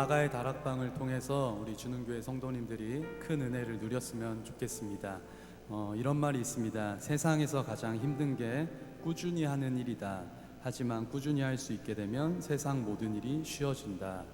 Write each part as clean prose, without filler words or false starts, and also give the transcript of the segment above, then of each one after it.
마가의 다락방을 통해서 우리 주능교회 성도님들이 큰 은혜를 누렸으면 좋겠습니다. 이런 말이 있습니다. 세상에서 가장 힘든 게 꾸준히 하는 일이다. 하지만 꾸준히 할 수 있게 되면 세상 모든 일이 쉬워진다.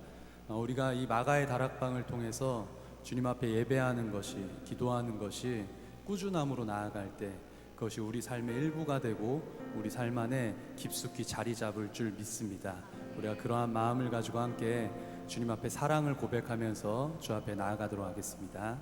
우리가 이 마가의 다락방을 통해서 주님 앞에 예배하는 것이, 기도하는 것이 꾸준함으로 나아갈 때 그것이 우리 삶의 일부가 되고 우리 삶 안에 깊숙이 자리 잡을 줄 믿습니다. 우리가 그러한 마음을 가지고 함께 주님 앞에 사랑을 고백하면서 주 앞에 나아가도록 하겠습니다.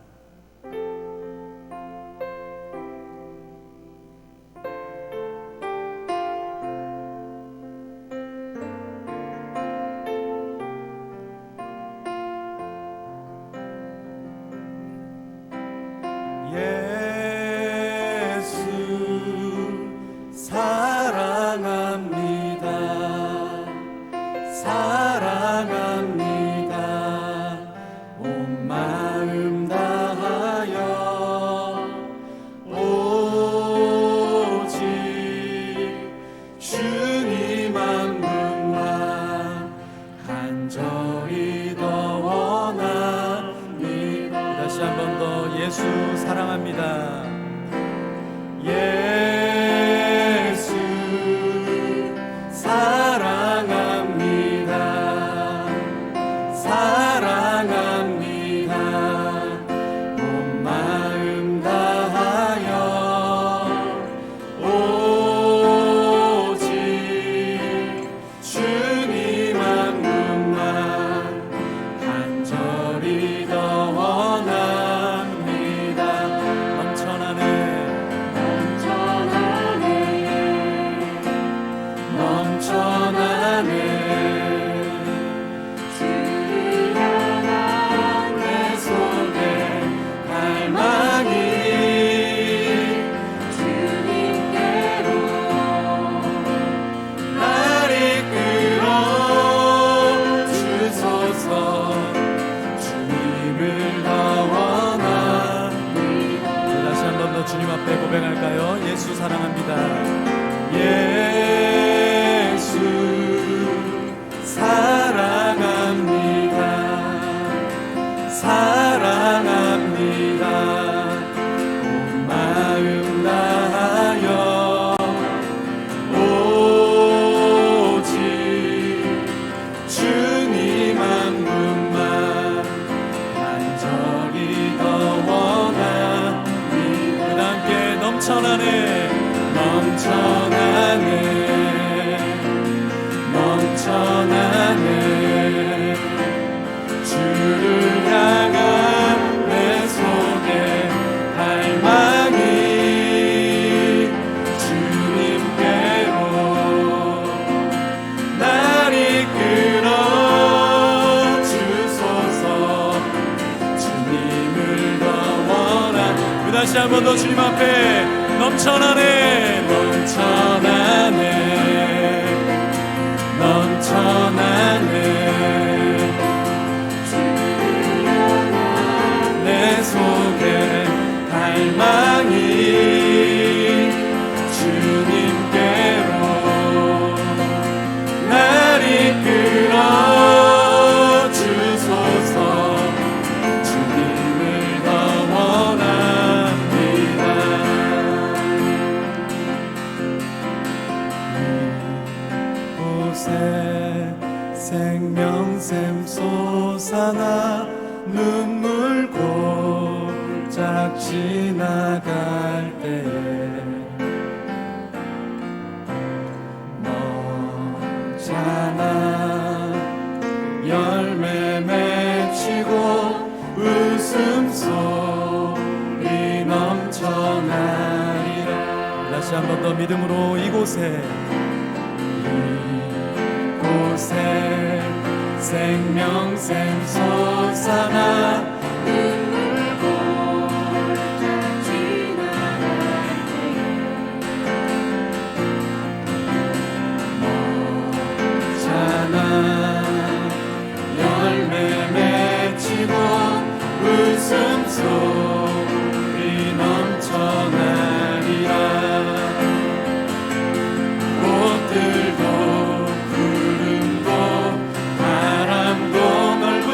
예수 사랑합니다. 예수 사랑합니다. 사랑합니다. 온 마음 다하여 오직 주님 한 분만 간절히 더 주님 앞에 고백할까요? 예수 사랑합니다. 예수 사랑합니다. 사랑합니다. 온 마음 다하여 오직 주님 한 분만 간절히 더 넘쳐나네 넘쳐나네 넘쳐나네 주를 향한 내 속에 갈망이 주님께로 날 이끌어 주소서. 주님을 더 원한 다시 한 번 더 주님 앞에 넘쳐나네 넘쳐나네 넘쳐나네 내 속에 갈망이 주님께로 날 이끌어 주소서. 주님을 더 원합니다. 이곳에 생명샘 솟아나 눈물 골짝 지나갈 때에 너잖아 열매 맺히고 웃음소리 넘쳐나리라. 다시 한 번 더 믿음으로 이곳에 생명샘 솟아나 눈물 골짝 지나갈 때에 너잖아 열매 맺히고 웃음소리 넘쳐나리라. 꽃들도 구름도 바람도 넓은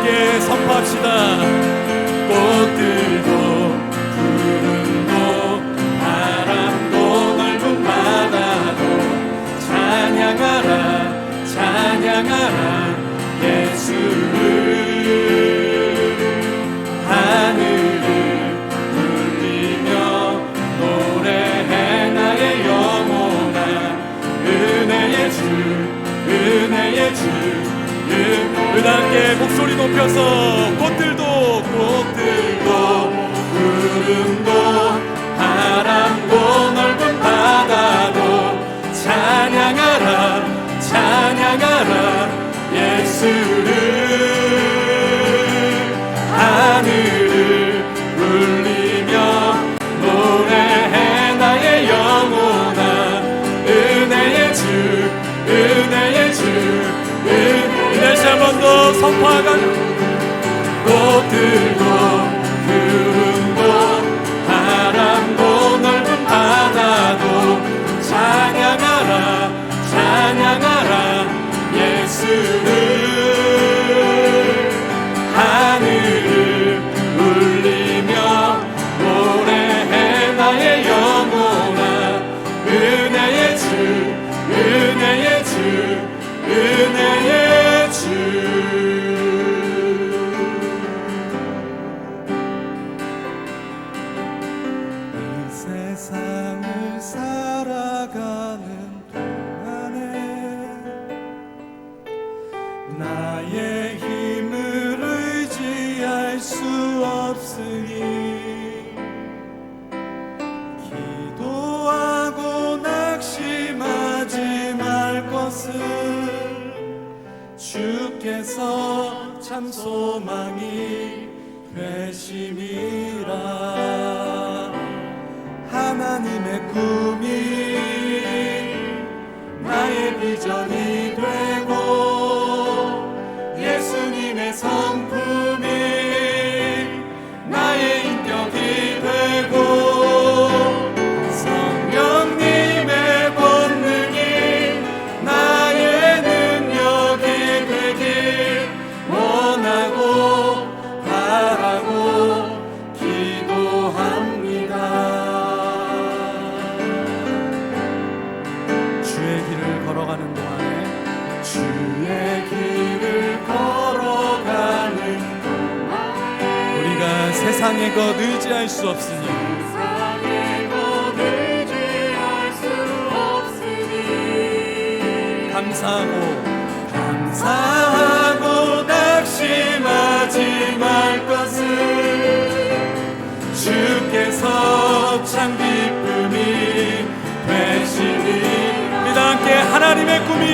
함께 선포합시다. 꽃들도 구름도 바람도 넓은 바다도 찬양하라 찬양하라 예수를. 하늘을 울리며 노래해 나의 영혼아. 은혜의 주 은혜의 주 함께 목소리 높여서 꽃들도 구름도 바람도 넓은 바다도 찬양하라 찬양하라 예수를. 하늘을 울리며 노래해 나의 영혼아. 은혜의 주 은혜의 주 다시 한 번 더 선포하간. 꽃들도 구름도 바람도 넓은 바다도 찬양하라 찬양하라 예수를. 하늘을 울리며 노래해 나의 영혼아. 은혜의 주 은혜의 주 은혜의 주. 이 세상을 살아가는 동안에 나의 힘을 의지할 수 없으니 기도하고 낙심하지 말 것을 주께서 참 소망이 되심이라. 하나님의 꿈이 나의 비전이 되고 예수님의 성품이 나의 인격이 되고 성령님의 권능이 나의 능력이 되길 원하고 바라고 기도합니다. 주의 길을 걸어가는 동안에 주의 길을 걸어가는 동안에 우리가 세상의 것 의지할 수 없으니 감사하고 낙심하지 말 것을 주께서 참 기쁨이 되시니. 우리 함께 하나님의 꿈이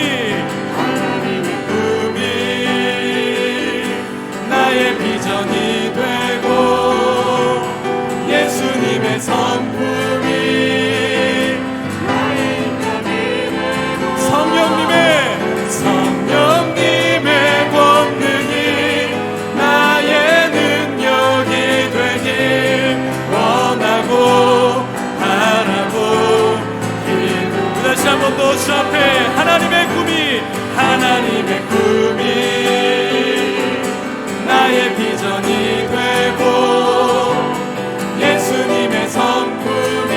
나의 비전이 되고 예수님의 성품이 성령님의 권능이 나의 능력이 되길 원하고 바라고 기도. 다시 한 번 더 주 앞에 하나님의 꿈이 나의 비전이 되고 예수님의 성품이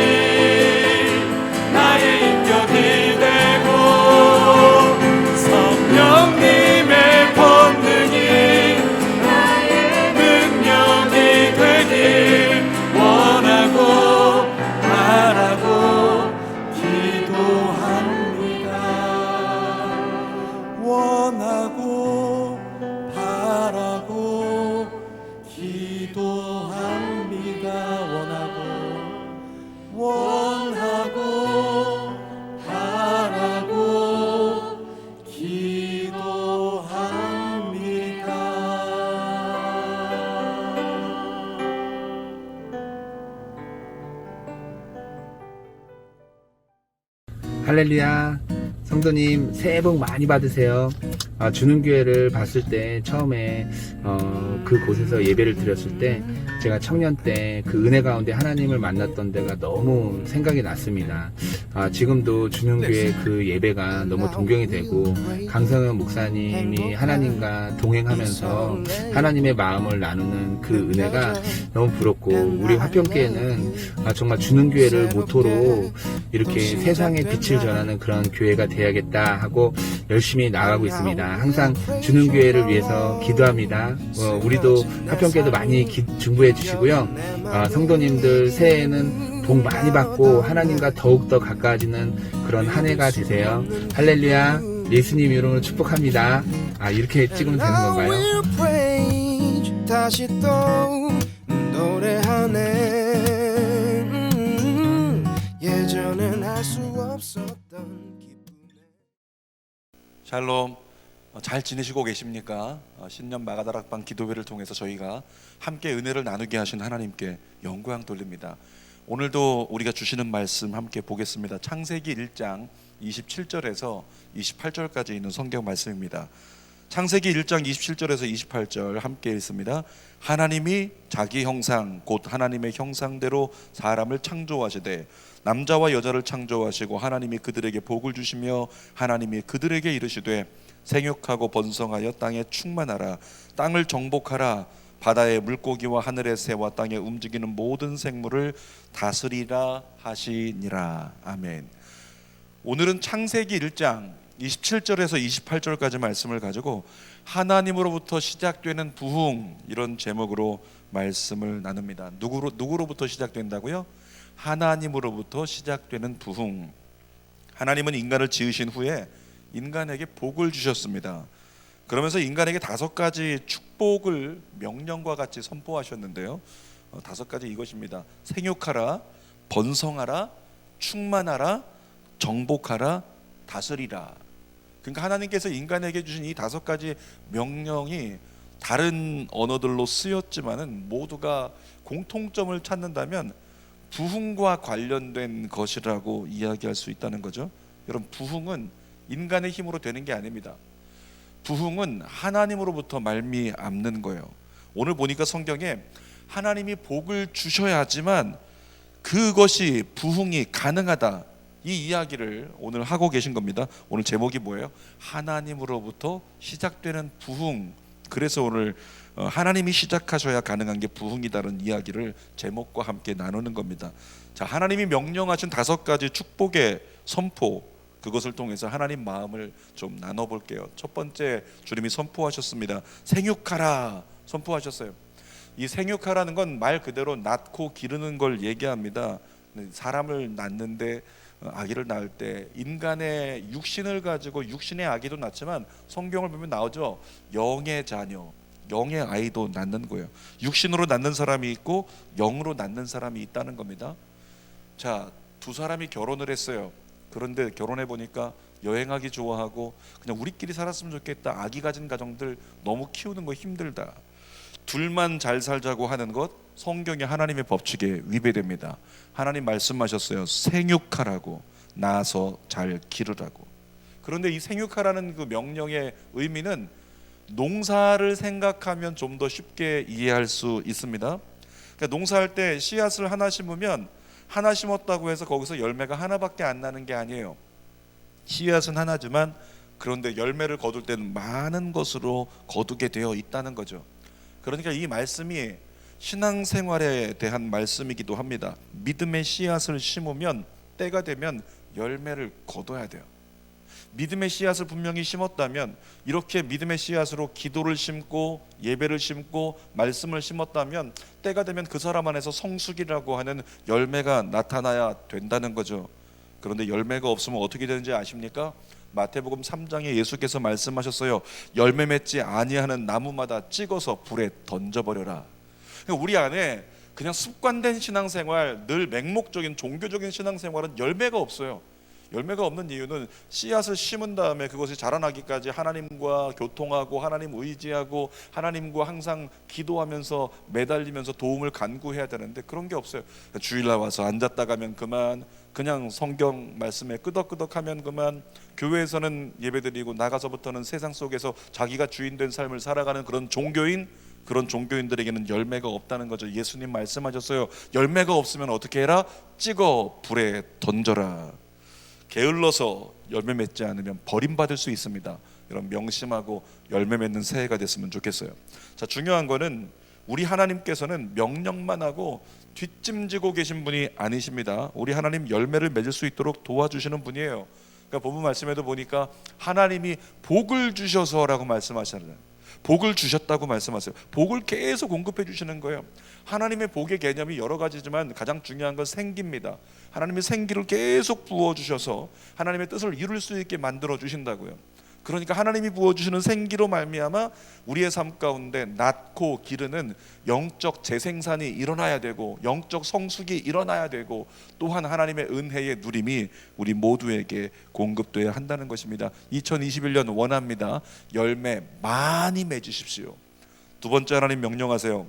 나의 인격이 되고 성령님의 권능이 나의 능력이 되길 원하고 바라고 기도합니다. 원하고 바라고 기도합니다. 원하고 바라고 기도합니다. 할렐루야. 성도님 새해 복 많이 받으세요. 주는교회를 봤을 때 처음에 그곳에서 예배를 드렸을 때 제가 청년 때 그 은혜 가운데 하나님을 만났던 데가 너무 생각이 났습니다. 지금도 주는교회 그 예배가 너무 동경이 되고 강성현 목사님이 하나님과 동행하면서 하나님의 마음을 나누는 그 은혜가 너무 부럽고, 우리 화평교회는 정말 주는교회를 모토로 이렇게 세상에 빛을 전하는 그런 교회가 돼야겠다 하고 열심히 나가고 있습니다. 항상 주는교회를 위해서 기도합니다. 우리도 화평교회도 많이 중보해 주시고요. 성도님들 새해에는 복 많이 받고 하나님과 더욱더 가까워지는 그런 한 해가 되세요. 할렐루야. 예수님 이름으로 축복합니다. 이렇게 찍으면 되는 건가요? 다시 또 노래하네. 예전엔 할 수 없었던 기쁨에. 샬롬, 잘 지내시고 계십니까? 신년 마가다락방 기도회를 통해서 저희가 함께 은혜를 나누게 하신 하나님께 영광 돌립니다. 오늘도 우리가 주시는 말씀 함께 보겠습니다. 창세기 1장 27절에서 28절까지 있는 성경 말씀입니다. 창세기 1장 27절에서 28절 함께 읽습니다. 하나님이 자기 형상 곧 하나님의 형상대로 사람을 창조하시되 남자와 여자를 창조하시고 하나님이 그들에게 복을 주시며 하나님이 그들에게 이르시되 생육하고 번성하여 땅에 충만하라. 땅을 정복하라. 바다의 물고기와 하늘의 새와 땅에 움직이는 모든 생물을 다스리라 하시니라. 아멘. 오늘은 창세기 1장 27절에서 28절까지 말씀을 가지고 하나님으로부터 시작되는 부흥, 이런 제목으로 말씀을 나눕니다. 누구로부터 시작된다고요? 하나님으로부터 시작되는 부흥. 하나님은 인간을 지으신 후에 인간에게 복을 주셨습니다. 그러면서 인간에게 5가지 축복을 명령과 같이 선포하셨는데요. 5가지 이것입니다. 생육하라, 번성하라, 충만하라, 정복하라, 다스리라. 그러니까 하나님께서 인간에게 주신 이 5가지 명령이 다른 언어들로 쓰였지만은 모두가 공통점을 찾는다면 부흥과 관련된 것이라고 이야기할 수 있다는 거죠. 여러분, 부흥은 인간의 힘으로 되는 게 아닙니다. 부흥은 하나님으로부터 말미암는 거예요. 오늘 보니까 성경에 하나님이 복을 주셔야지만 그것이 부흥이 가능하다, 이 이야기를 오늘 하고 계신 겁니다. 오늘 제목이 뭐예요? 하나님으로부터 시작되는 부흥. 그래서 오늘 하나님이 시작하셔야 가능한 게 부흥이다라는 이야기를 제목과 함께 나누는 겁니다. 자, 하나님이 명령하신 5가지 축복의 선포, 그것을 통해서 하나님 마음을 좀 나눠볼게요. 첫 번째, 주님이 선포하셨습니다. 생육하라 선포하셨어요. 이 생육하라는 건 말 그대로 낳고 기르는 걸 얘기합니다. 사람을 낳는데, 아기를 낳을 때 인간의 육신을 가지고 육신의 아기도 낳지만 성경을 보면 나오죠. 영의 자녀, 영의 아이도 낳는 거예요. 육신으로 낳는 사람이 있고 영으로 낳는 사람이 있다는 겁니다. 자, 2사람이 결혼을 했어요. 그런데 결혼해 보니까 여행하기 좋아하고 그냥 우리끼리 살았으면 좋겠다. 아기 가진 가정들 너무 키우는 거 힘들다. 둘만 잘 살자고 하는 것, 성경의 하나님의 법칙에 위배됩니다. 하나님 말씀하셨어요. 생육하라고, 낳아서 잘 기르라고. 그런데 이 생육하라는 그 명령의 의미는 농사를 생각하면 좀 더 쉽게 이해할 수 있습니다. 그러니까 농사할 때 씨앗을 하나 심으면 하나 심었다고 해서 거기서 열매가 하나밖에 안 나는 게 아니에요. 씨앗은 하나지만 그런데 열매를 거둘 때는 많은 것으로 거두게 되어 있다는 거죠. 그러니까 이 말씀이 신앙생활에 대한 말씀이기도 합니다. 믿음의 씨앗을 심으면 때가 되면 열매를 거둬야 돼요. 믿음의 씨앗을 분명히 심었다면, 이렇게 믿음의 씨앗으로 기도를 심고 예배를 심고 말씀을 심었다면 때가 되면 그 사람 안에서 성숙이라고 하는 열매가 나타나야 된다는 거죠. 그런데 열매가 없으면 어떻게 되는지 아십니까? 마태복음 3장에 예수께서 말씀하셨어요. 열매 맺지 아니하는 나무마다 찍어서 불에 던져버려라. 그러니까 우리 안에 그냥 습관된 신앙생활, 늘 맹목적인 종교적인 신앙생활은 열매가 없어요. 열매가 없는 이유는 씨앗을 심은 다음에 그것이 자라나기까지 하나님과 교통하고 하나님 의지하고 하나님과 항상 기도하면서 매달리면서 도움을 간구해야 되는데 그런 게 없어요. 주일날 와서 앉았다 가면 그만, 그냥 성경 말씀에 끄덕끄덕하면 그만, 교회에서는 예배드리고 나가서부터는 세상 속에서 자기가 주인된 삶을 살아가는 그런 종교인들에게는 열매가 없다는 거죠. 예수님 말씀하셨어요. 열매가 없으면 어떻게 해라? 찍어 불에 던져라. 게을러서 열매 맺지 않으면 버림받을 수 있습니다. 이런 명심하고 열매 맺는 새해가 됐으면 좋겠어요. 자, 중요한 거는 우리 하나님께서는 명령만 하고 뒷짐지고 계신 분이 아니십니다. 우리 하나님 열매를 맺을 수 있도록 도와주시는 분이에요. 그러니까 본문 말씀에도 보니까 하나님이 복을 주셔서라고 말씀하셨잖아요. 복을 주셨다고 말씀하세요. 복을 계속 공급해 주시는 거예요. 하나님의 복의 개념이 여러 가지지만 가장 중요한 건 생기입니다. 하나님의 생기를 계속 부어 주셔서 하나님의 뜻을 이룰 수 있게 만들어 주신다고요. 그러니까 하나님이 부어주시는 생기로 말미암아 우리의 삶 가운데 낳고 기르는 영적 재생산이 일어나야 되고, 영적 성숙이 일어나야 되고, 또한 하나님의 은혜의 누림이 우리 모두에게 공급되어야 한다는 것입니다. 2021년 원합니다. 열매 많이 맺으십시오. 두 번째, 하나님 명령하세요.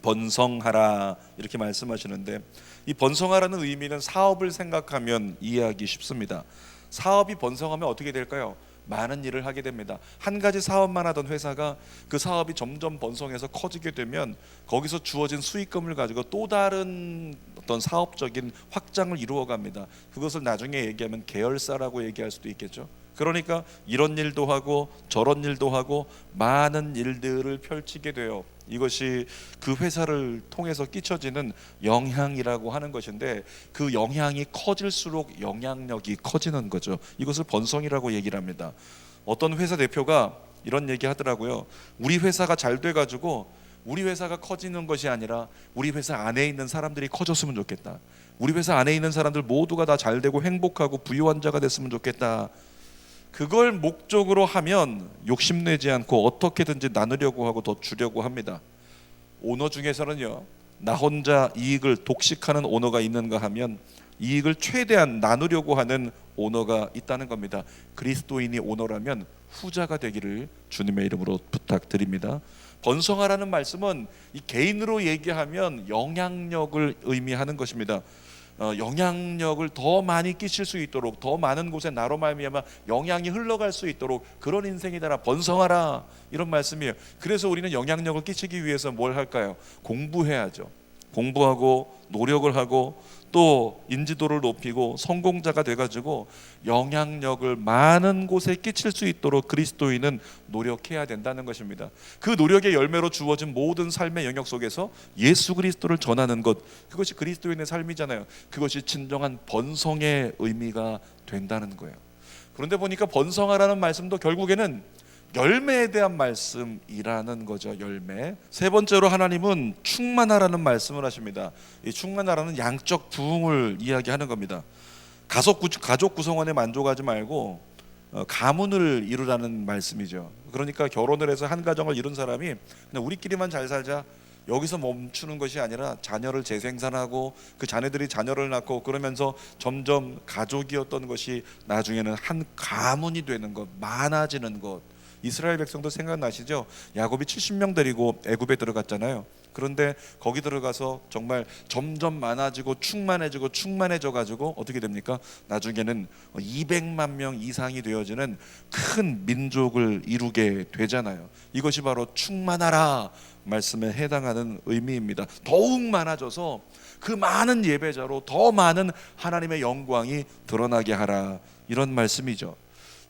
번성하라, 이렇게 말씀하시는데, 이 번성하라는 의미는 사업을 생각하면 이해하기 쉽습니다. 사업이 번성하면 어떻게 될까요? 많은 일을 하게 됩니다. 한 가지 사업만 하던 회사가 그 사업이 점점 번성해서 커지게 되면 거기서 주어진 수익금을 가지고 또 다른 어떤 사업적인 확장을 이루어 갑니다. 그것을 나중에 얘기하면 계열사라고 얘기할 수도 있겠죠. 그러니까 이런 일도 하고 저런 일도 하고 많은 일들을 펼치게 돼요. 이것이 그 회사를 통해서 끼쳐지는 영향이라고 하는 것인데, 그 영향이 커질수록 영향력이 커지는 거죠. 이것을 번성이라고 얘기를 합니다. 어떤 회사 대표가 이런 얘기 하더라고요. 우리 회사가 잘 돼가지고 우리 회사가 커지는 것이 아니라 우리 회사 안에 있는 사람들이 커졌으면 좋겠다. 우리 회사 안에 있는 사람들 모두가 다 잘 되고 행복하고 부유한 자가 됐으면 좋겠다. 그걸 목적으로 하면 욕심내지 않고 어떻게든지 나누려고 하고 더 주려고 합니다. 오너 중에서는요, 나 혼자 이익을 독식하는 오너가 있는가 하면 이익을 최대한 나누려고 하는 오너가 있다는 겁니다. 그리스도인이 오너라면 후자가 되기를 주님의 이름으로 부탁드립니다. 번성하라는 말씀은 이 개인으로 얘기하면 영향력을 의미하는 것입니다. 영향력을 더 많이 끼칠 수 있도록, 더 많은 곳에 나로 말미암아 영향이 흘러갈 수 있도록 그런 인생이다라, 번성하라, 이런 말씀이에요. 그래서 우리는 영향력을 끼치기 위해서 뭘 할까요? 공부해야죠. 공부하고 노력을 하고 또 인지도를 높이고 성공자가 돼가지고 영향력을 많은 곳에 끼칠 수 있도록 그리스도인은 노력해야 된다는 것입니다. 그 노력의 열매로 주어진 모든 삶의 영역 속에서 예수 그리스도를 전하는 것, 그것이 그리스도인의 삶이잖아요. 그것이 진정한 번성의 의미가 된다는 거예요. 그런데 보니까 번성하라는 말씀도 결국에는 열매에 대한 말씀이라는 거죠. 열매. 세 번째로 하나님은 충만하라는 말씀을 하십니다. 이 충만하라는 양적 부흥을 이야기하는 겁니다. 가족 구성원에 만족하지 말고 가문을 이루라는 말씀이죠. 그러니까 결혼을 해서 한 가정을 이룬 사람이 그냥 우리끼리만 잘 살자, 여기서 멈추는 것이 아니라 자녀를 재생산하고 그 자녀들이 자녀를 낳고 그러면서 점점 가족이었던 것이 나중에는 한 가문이 되는 것, 많아지는 것. 이스라엘 백성도 생각나시죠? 야곱이 70명 데리고 애굽에 들어갔잖아요. 그런데 거기 들어가서 정말 점점 많아지고 충만해져 가지고 어떻게 됩니까? 나중에는 200만 명 이상이 되어지는 큰 민족을 이루게 되잖아요. 이것이 바로 충만하라 말씀에 해당하는 의미입니다. 더욱 많아져서 그 많은 예배자로 더 많은 하나님의 영광이 드러나게 하라, 이런 말씀이죠.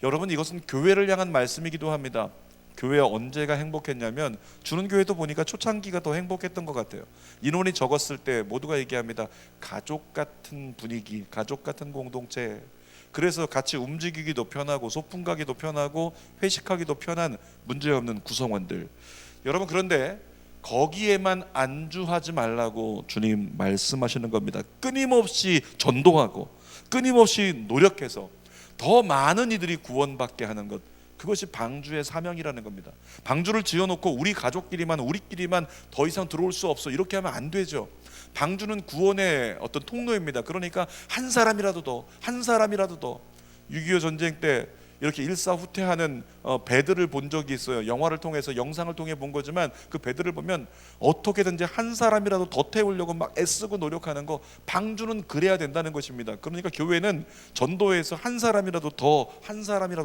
여러분, 이것은 교회를 향한 말씀이기도 합니다. 교회가 언제가 행복했냐면, 주는 교회도 보니까 초창기가 더 행복했던 것 같아요. 인원이 적었을 때 모두가 얘기합니다. 가족 같은 분위기, 가족 같은 공동체. 그래서 같이 움직이기도 편하고 소풍 가기도 편하고 회식하기도 편한 문제없는 구성원들. 여러분, 그런데 거기에만 안주하지 말라고 주님 말씀하시는 겁니다. 끊임없이 전도하고 끊임없이 노력해서 더 많은 이들이 구원받게 하는 것, 그것이 방주의 사명이라는 겁니다. 방주를 지어놓고 우리 가족끼리만 더 이상 들어올 수 없어, 이렇게 하면 안 되죠. 방주는 구원의 어떤 통로입니다. 그러니까 한 사람이라도 더 6.25 전쟁 때 이렇게 일사후퇴하는 배들을 본 적이 있어요. 영화를 통해서, 영상을 통해 본 거지만 그 배들을 보면 어떻게든지 한 사람이라도 더 태우려고 막 애쓰고 노력하는 거, 방주는 그래야 된다는 것입니다. 그러니까 교회는 전도에서 한 사람이라도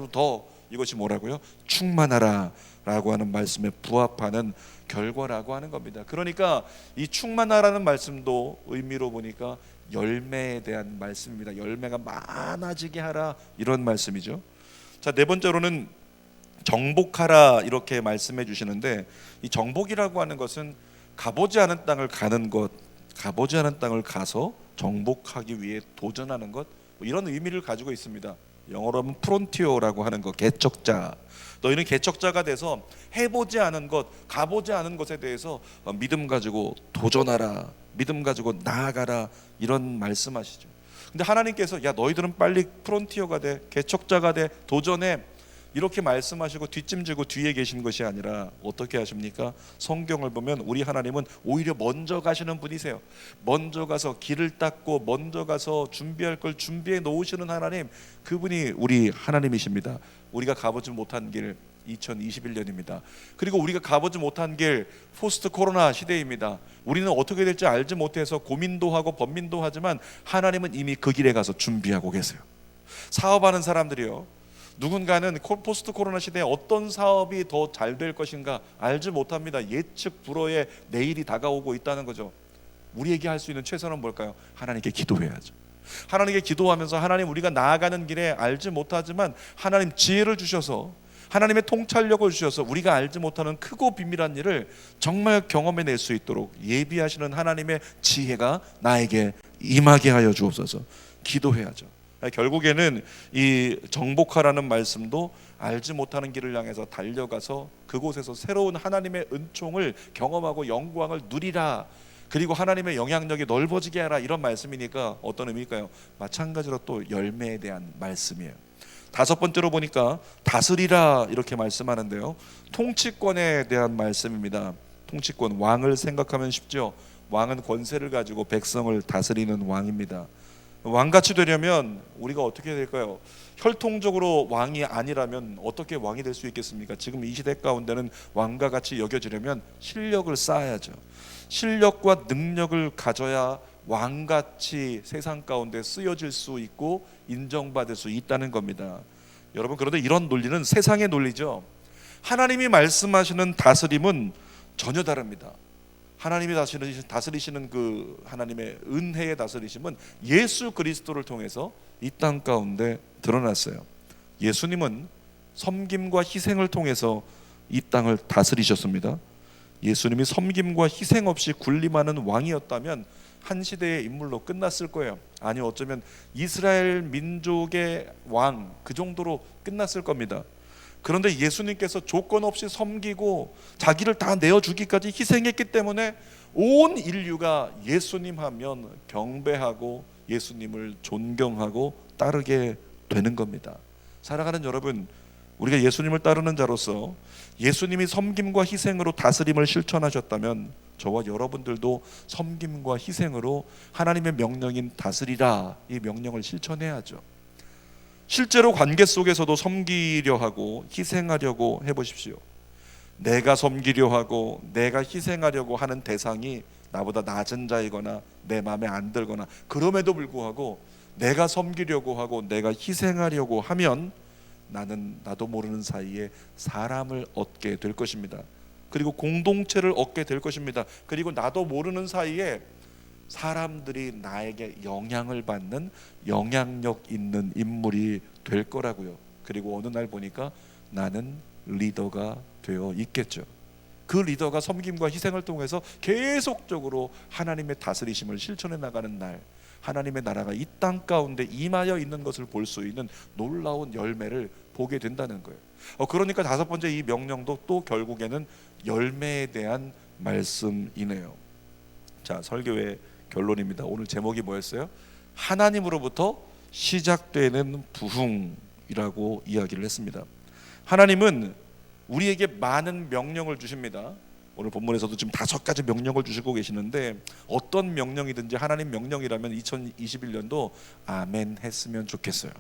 더 이것이 뭐라고요? 충만하라 라고 하는 말씀에 부합하는 결과라고 하는 겁니다. 그러니까 이 충만하라는 말씀도 의미로 보니까 열매에 대한 말씀입니다. 열매가 많아지게 하라, 이런 말씀이죠. 자, 네 번째로는 정복하라 이렇게 말씀해 주시는데, 이 정복이라고 하는 것은 가보지 않은 땅을 가는 것, 가보지 않은 땅을 가서 정복하기 위해 도전하는 것, 뭐 이런 의미를 가지고 있습니다. 영어로 하면 프론티어라고 하는 것, 개척자. 너희는 개척자가 돼서 해보지 않은 것, 가보지 않은 것에 대해서 믿음 가지고 도전하라, 믿음 가지고 나아가라, 이런 말씀하시죠. 근데 하나님께서 야, 너희들은 빨리 프론티어가 돼, 개척자가 돼, 도전해, 이렇게 말씀하시고 뒷짐지고 뒤에 계신 것이 아니라 어떻게 하십니까? 성경을 보면 우리 하나님은 오히려 먼저 가시는 분이세요. 먼저 가서 길을 닦고 먼저 가서 준비할 걸 준비해 놓으시는 하나님, 그분이 우리 하나님이십니다. 우리가 가보지 못한 길 2021년입니다. 그리고 우리가 가보지 못한 길 포스트 코로나 시대입니다. 우리는 어떻게 될지 알지 못해서 고민도 하고 번민도 하지만 하나님은 이미 그 길에 가서 준비하고 계세요. 사업하는 사람들이요, 누군가는 포스트 코로나 시대에 어떤 사업이 더 잘 될 것인가 알지 못합니다. 예측 불허의 내일이 다가오고 있다는 거죠. 우리에게 할 수 있는 최선은 뭘까요? 하나님께 기도해야죠. 하나님께 기도하면서 하나님, 우리가 나아가는 길에 알지 못하지만 하나님 지혜를 주셔서, 하나님의 통찰력을 주셔서 우리가 알지 못하는 크고 비밀한 일을 정말 경험해낼 수 있도록 예비하시는 하나님의 지혜가 나에게 임하게 하여 주옵소서. 기도해야죠. 결국에는 이 정복하라는 말씀도 알지 못하는 길을 향해서 달려가서 그곳에서 새로운 하나님의 은총을 경험하고 영광을 누리라, 그리고 하나님의 영향력이 넓어지게 하라, 이런 말씀이니까 어떤 의미일까요? 마찬가지로 또 열매에 대한 말씀이에요. 다섯 번째로 보니까 다스리라 이렇게 말씀하는데요, 통치권에 대한 말씀입니다. 통치권, 왕을 생각하면 쉽죠. 왕은 권세를 가지고 백성을 다스리는 왕입니다. 왕같이 되려면 우리가 어떻게 될까요? 혈통적으로 왕이 아니라면 어떻게 왕이 될 수 있겠습니까? 지금 이 시대 가운데는 왕과 같이 여겨지려면 실력을 쌓아야죠. 실력과 능력을 가져야 왕같이 세상 가운데 쓰여질 수 있고 인정받을 수 있다는 겁니다. 여러분, 그런데 이런 논리는 세상의 논리죠. 하나님이 말씀하시는 다스림은 전혀 다릅니다. 하나님이 다스리시는 그 하나님의 은혜의 다스리심은 예수 그리스도를 통해서 이 땅 가운데 드러났어요. 예수님은 섬김과 희생을 통해서 이 땅을 다스리셨습니다. 예수님이 섬김과 희생 없이 군림하는 왕이었다면 한 시대의 인물로 끝났을 거예요. 아니, 어쩌면 이스라엘 민족의 왕, 그 정도로 끝났을 겁니다. 그런데 예수님께서 조건 없이 섬기고 자기를 다 내어주기까지 희생했기 때문에 온 인류가 예수님 하면 경배하고 예수님을 존경하고 따르게 되는 겁니다. 사랑하는 여러분, 우리가 예수님을 따르는 자로서 예수님이 섬김과 희생으로 다스림을 실천하셨다면 저와 여러분들도 섬김과 희생으로 하나님의 명령인 다스리라, 이 명령을 실천해야죠. 실제로 관계 속에서도 섬기려 하고 희생하려고 해보십시오. 내가 섬기려 하고 내가 희생하려고 하는 대상이 나보다 낮은 자이거나 내 마음에 안 들거나, 그럼에도 불구하고 내가 섬기려고 하고 내가 희생하려고 하면 나는 나도 모르는 사이에 사람을 얻게 될 것입니다. 그리고 공동체를 얻게 될 것입니다. 그리고 나도 모르는 사이에 사람들이 나에게 영향을 받는 영향력 있는 인물이 될 거라고요. 그리고 어느 날 보니까 나는 리더가 되어 있겠죠. 그 리더가 섬김과 희생을 통해서 계속적으로 하나님의 다스리심을 실천해 나가는 날, 하나님의 나라가 이 땅 가운데 임하여 있는 것을 볼 수 있는 놀라운 열매를 보게 된다는 거예요. 그러니까 다섯 번째 이 명령도 또 결국에는 열매에 대한 말씀이네요. 자, 설교의 결론입니다. 오늘 제목이 뭐였어요? 하나님으로부터 시작되는 부흥이라고 이야기를 했습니다. 하나님은 우리에게 많은 명령을 주십니다. 오늘 본문에서도 지금 5가지 명령을 주시고 계시는데, 어떤 명령이든지 하나님 명령이라면 2021년도 아멘 했으면 좋겠어요.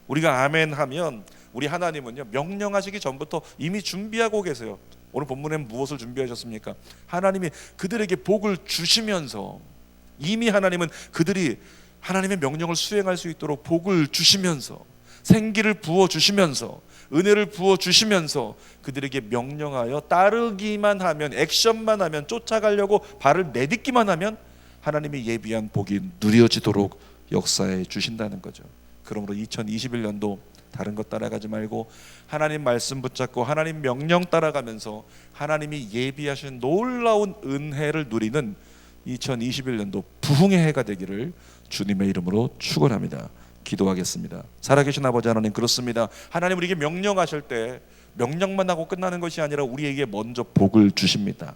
우리가 아멘 하면 우리 하나님은요 명령하시기 전부터 이미 준비하고 계세요. 오늘 본문엔 무엇을 준비하셨습니까? 하나님이 그들에게 복을 주시면서, 이미 하나님은 그들이 하나님의 명령을 수행할 수 있도록 복을 주시면서, 생기를 부어주시면서, 은혜를 부어주시면서 그들에게 명령하여 따르기만 하면, 액션만 하면, 쫓아가려고 발을 내딛기만 하면 하나님이 예비한 복이 누려지도록 역사해 주신다는 거죠. 그러므로 2021년도 다른 것 따라가지 말고 하나님 말씀 붙잡고 하나님 명령 따라가면서 하나님이 예비하신 놀라운 은혜를 누리는 2021년도 부흥의 해가 되기를 주님의 이름으로 축원합니다. 기도하겠습니다. 살아계신 아버지 하나님, 그렇습니다. 하나님 우리에게 명령하실 때 명령만 하고 끝나는 것이 아니라 우리에게 먼저 복을 주십니다.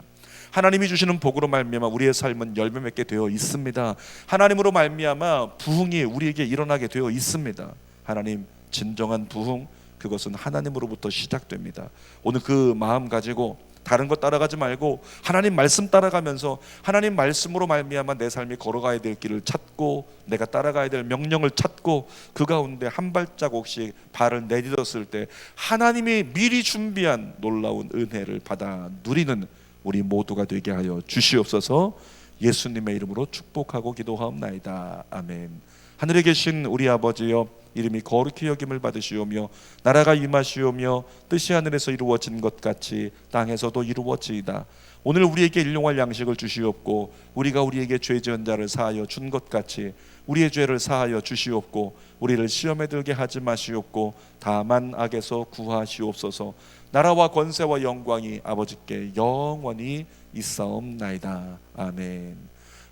하나님이 주시는 복으로 말미암아 우리의 삶은 열매 맺게 되어 있습니다. 하나님으로 말미암아 부흥이 우리에게 일어나게 되어 있습니다. 하나님, 진정한 부흥, 그것은 하나님으로부터 시작됩니다. 오늘 그 마음 가지고 다른 것 따라가지 말고 하나님 말씀 따라가면서 하나님 말씀으로 말미암아 내 삶이 걸어가야 될 길을 찾고 내가 따라가야 될 명령을 찾고 그 가운데 한 발자국씩 발을 내딛었을 때 하나님이 미리 준비한 놀라운 은혜를 받아 누리는 우리 모두가 되게 하여 주시옵소서. 예수님의 이름으로 축복하고 기도하옵나이다. 아멘. 하늘에 계신 우리 아버지여, 이름이 거룩히 여김을 받으시오며 나라가 임하시오며 뜻이 하늘에서 이루어진 것 같이 땅에서도 이루어지이다. 오늘 우리에게 일용할 양식을 주시옵고 우리가 우리에게 죄 지은 자를 사하여 준 것 같이 우리의 죄를 사하여 주시옵고 우리를 시험에 들게 하지 마시옵고 다만 악에서 구하시옵소서. 나라와 권세와 영광이 아버지께 영원히 있사옵나이다. 아멘.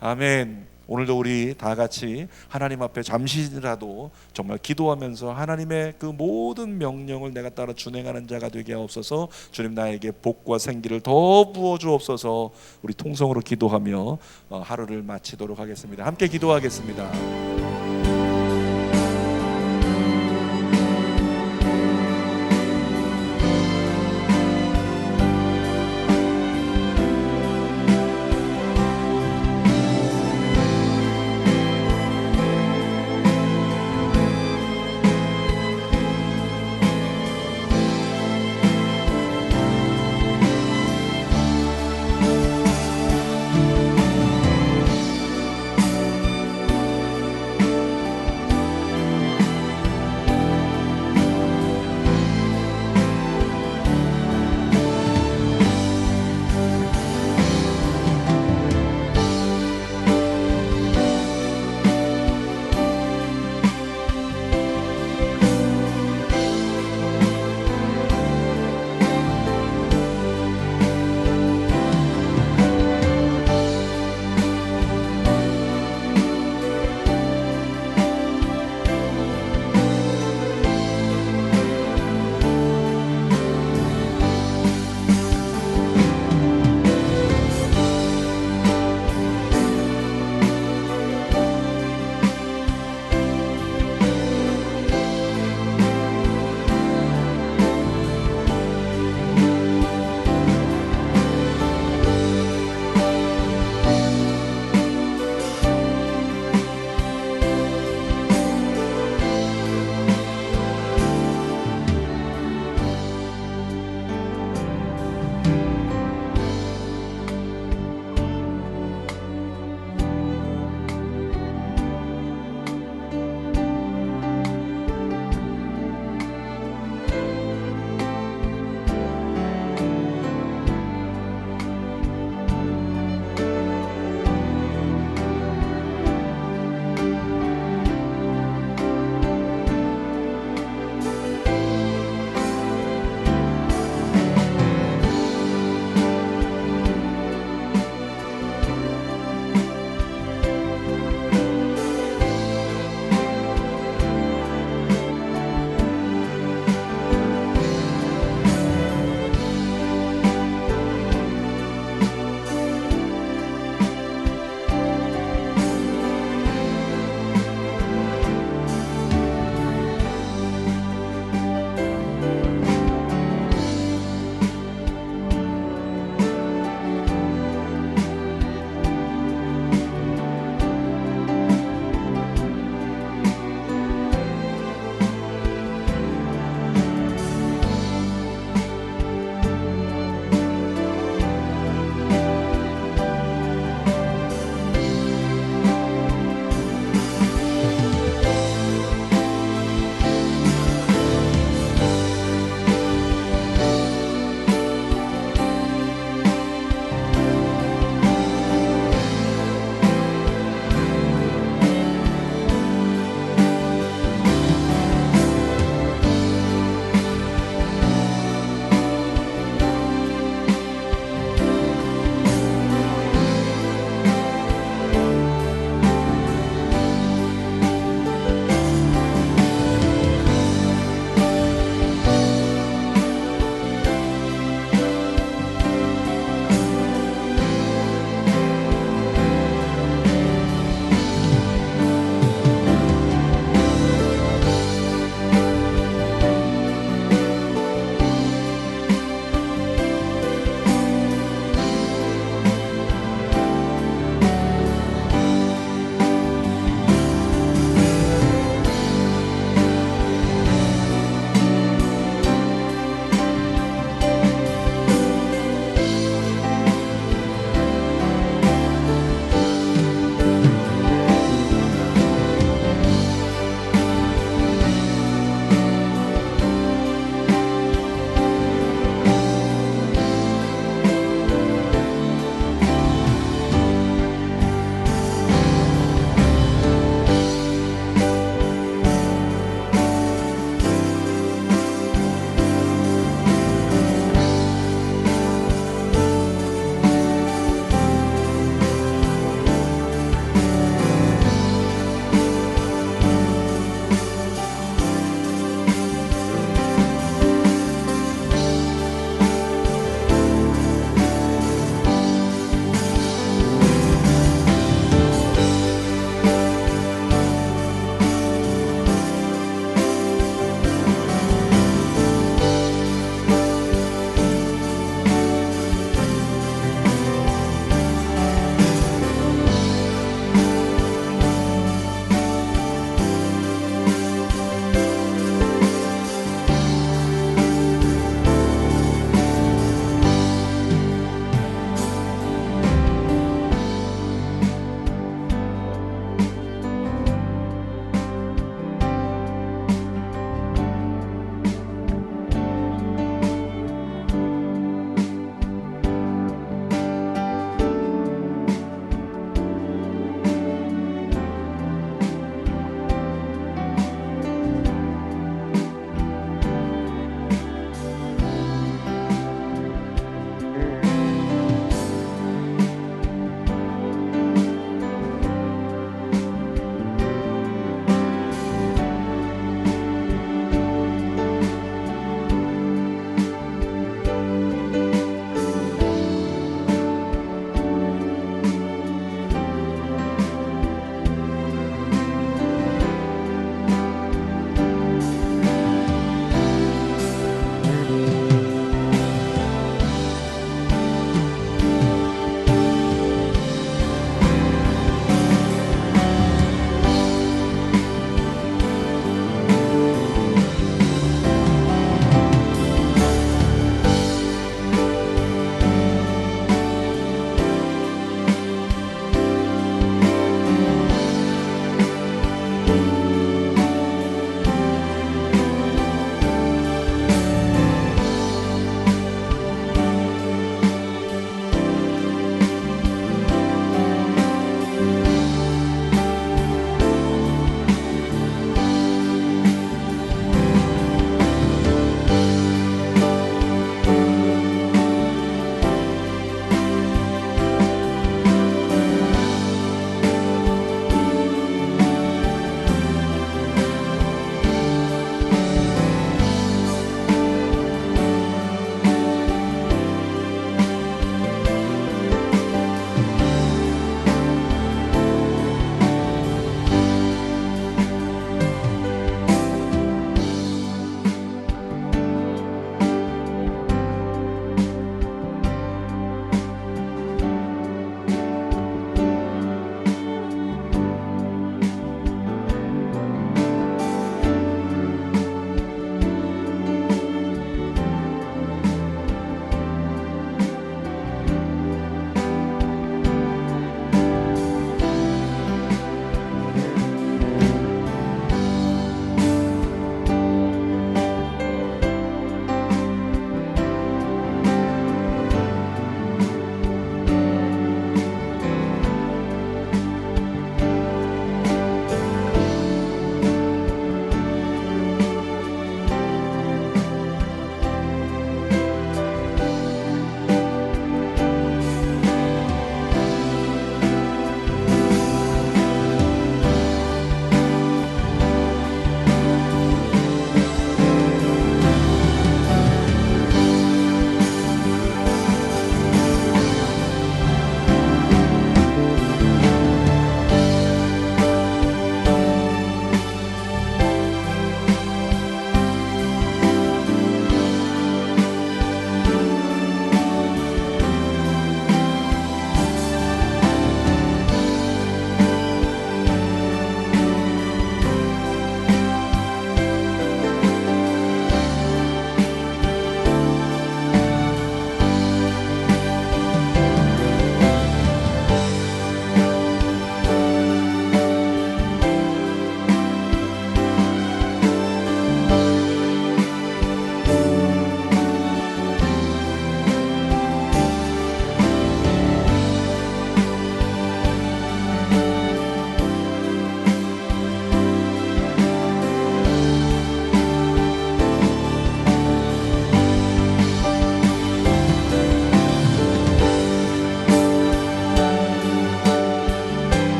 아멘. 오늘도 우리 다 같이 하나님 앞에 잠시라도 정말 기도하면서 하나님의 그 모든 명령을 내가 따라 준행하는 자가 되게 하옵소서. 주님, 나에게 복과 생기를 더 부어 주옵소서. 우리 통성으로 기도하며 하루를 마치도록 하겠습니다. 함께 기도하겠습니다.